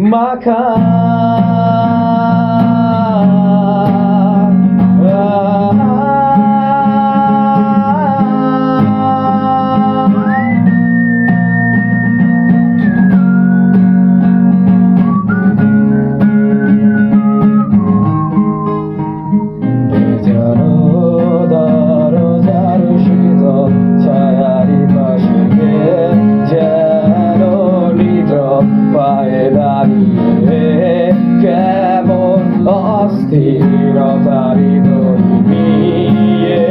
মাখা কেমন অস্থিরতারি নিয়ে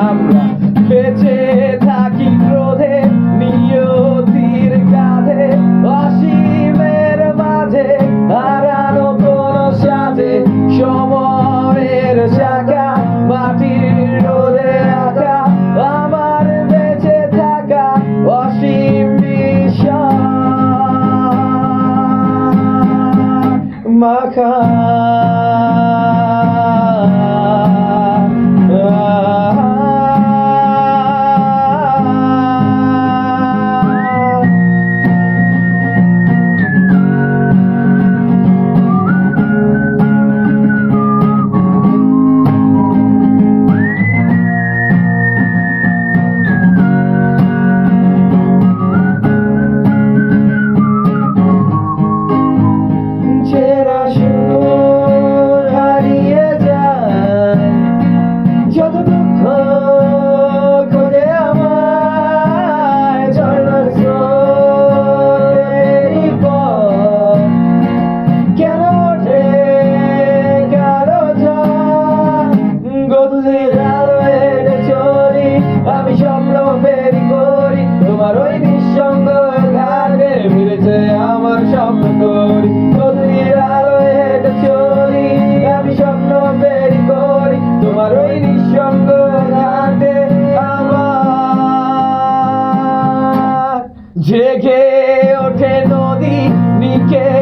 আমরা বেঁচে থাকি ক্রোধে নিয়তির কাঁধে অসীমের মাঝে হারানো কোন সাথে সময়ের শাখা মাটির রোদে আঁকা আমার বেঁচে থাকা অসীম মাখা আমি স্বপ্ন বেরি করি তোমার ওই নিঃসঙ্গ ঘাটে ফিরেছে আমার স্বপ্ন করি নদীর আলোয় হেঁটে চলি আমি স্বপ্ন বেরি করি তোমার ওই নিঃসঙ্গ ঘাটে আমার জেগে ওঠে নদী নিকে